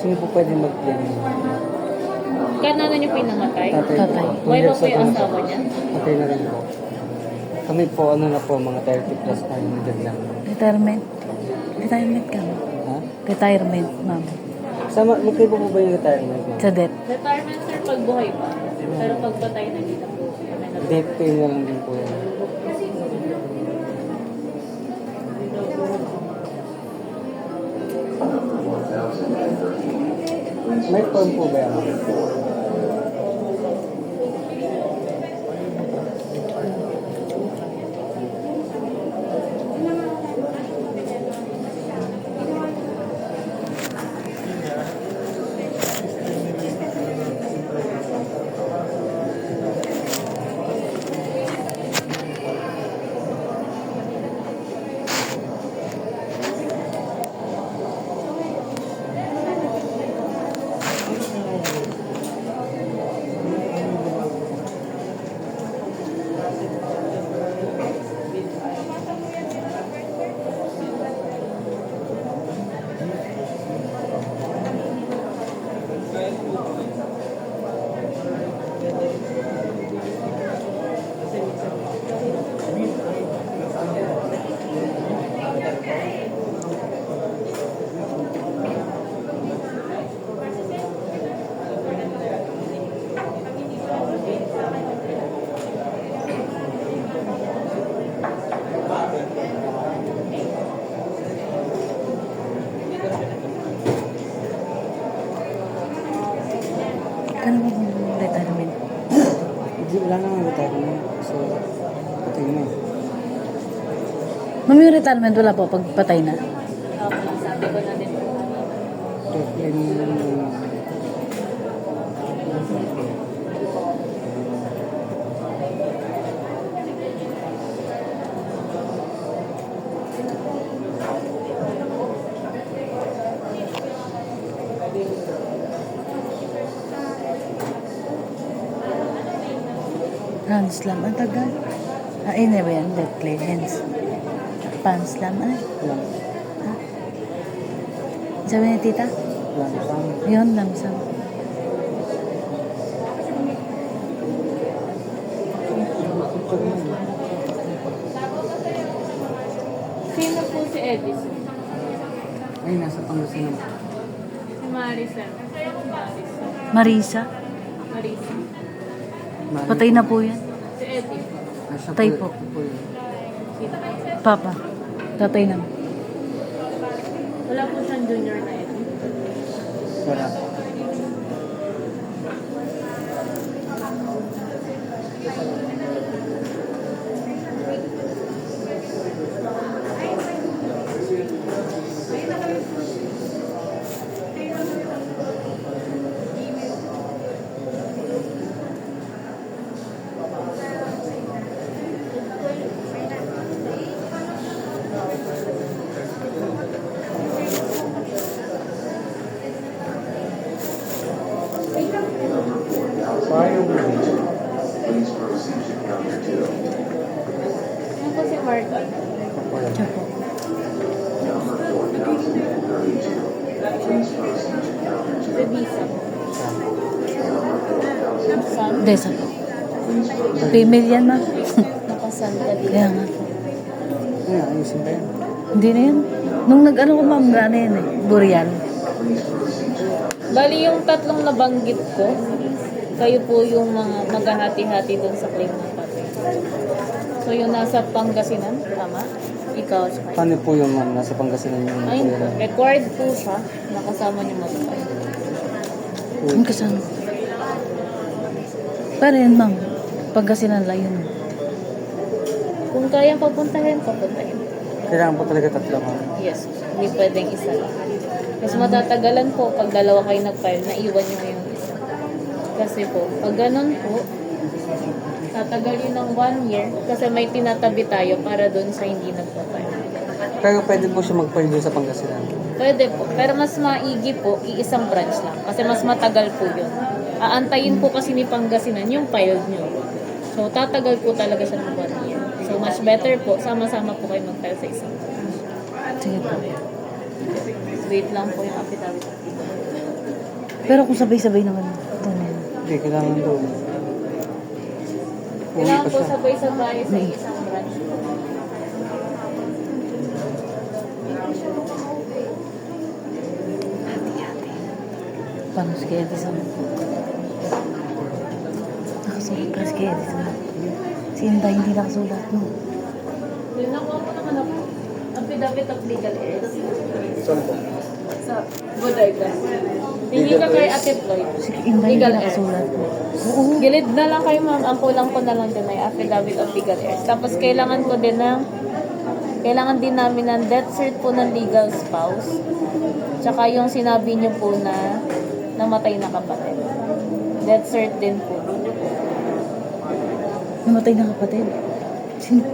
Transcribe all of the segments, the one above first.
Sino po pwede mag-claim? Kanana niyo pinamatay? Tatay. Why ba po yung asawa niya? Patay na rin po. Kami po, ano na po, mga 30 plus na yung edad lang. Retirement. Retirement ka. Ha? Retirement, ma'am. Magkaiba po ba yung retirement? Sa death. Retirement sir, pag buhay pa. Pero pag patay na dito po. Death pay na lang din po yan. May form po ba yan? Ano ba yung retirement? Hindi, wala na nga retirement. So, patay na. Ma'am, yung retirement wala po pag patay na. Sabi ko na din. Claim Hanslam, ang tagal. Ayun na ba yan? Death clearance. Panslam, ay. lang. Sabi ni tita? Lang. Yun, lamsam. Sino po si Edison? Ay, nasa Pangasinan po. Si Maricel. Marisa? Marisa. Patay na po yan. Si Eddie. Patay po. Yun. Papa. Tatay na. Wala po siyang junior na Eddie. Wala. Please proceed to counter 2. Sino po si Martin? Siya po. Number 4032. Please proceed to counter 2. Si Bisa. San? Desa po. Please proceed. Female yan, ma'am. Nakasan ka din. Kaya nga po. Ay, ayusin ba yan? Hindi na yan. Nung nag-ano ko, ma'am, ano yan eh. Burial. Bali yung tatlong nabanggit ko, kayo po yung mga maghahati-hati doon sa claim ng patay. So yung nasa Pangasinan, tama? Ikaw, tsaka Paano po yung ma'am? Nasa Pangasinan yung ayun po, required po siya, nakasama niyo magpay. Ang kasama. Pero yan, ma'am. Pagkasinan lang yun. Kung kayang papuntahin, papuntahin. Kailangan po talaga tatlo ma'am. Yes, hindi pwedeng isa lang. Mas matatagalan po pag dalawa kayo nag-file, naiwan nyo yung isa. Kasi po, pag ganun po, tatagal yun ng 1 year kasi may tinatabi tayo para doon sa hindi nagpa-file. Pero pwede po siya mag-file doon sa Pangasinan. Pwede po, pero mas maigi po, iisang branch lang kasi mas matagal po yun. Aantayin po kasi ni Pangasinan yung file nyo. So, tatagal po talaga siya ng 1 year. So, much better po, sama-sama po kayo mag-file sa isang branch. Sige po. Wait lang po yung affidavit of title. Pero kung sabay-sabay naman ito na yun. Hindi, kailangan doon. Kailangan pa po siya. sabay-sabay sa isang branch. Paano si Kaya Edison? Nakasulat pa si Kaya Edison. Si Inday hindi nakasulat, no? Yun ako naman ako. Affidavit of legal heirs. Saan po? Sa Buday Class. Hindi ka kay Ate Floyd. Si Inday hindi Legal heirs. nakasulat. Oo. Gilid na lang kayo ma'am. Ang kulang ko na lang din ay affidavit of legal heirs. Tapos kailangan ko din ng din namin ng death cert po ng legal spouse. Tsaka yung sinabi niyo po na namatay na kapatid. Death cert din po. Namatay na kapatid. Sino?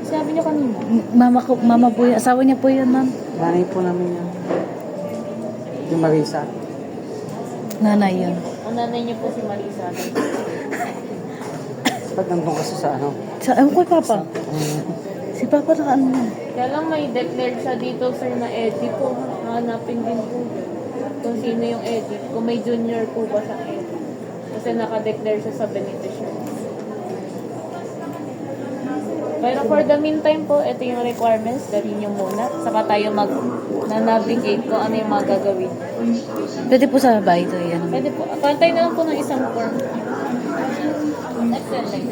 Sinabi niyo kanina. Mama po yun. Asawa niya po yun, ma'am. Nanay po namin yan. Yung Marisa. Nanay yun. Ang nanay niyo po si Marisa. Ba't nandun kasi sa ano? Ewan ko kay Papa. Si Papa naka ano na. Kaya lang may declared siya dito sir na Eddie po. Hanapin din po kung sino yung Eddie. Kung may junior po ba sa Eddie. Kasi naka-declare siya sa beneficiary. Pero for the meantime po, ito yung requirements. Gawin nyo muna. Saka tayo na-navigate kung ano yung mga gagawin. Pwede po sa bahay ito yan. Pwede po. Pantay na lang po ng isang form. Excel lang.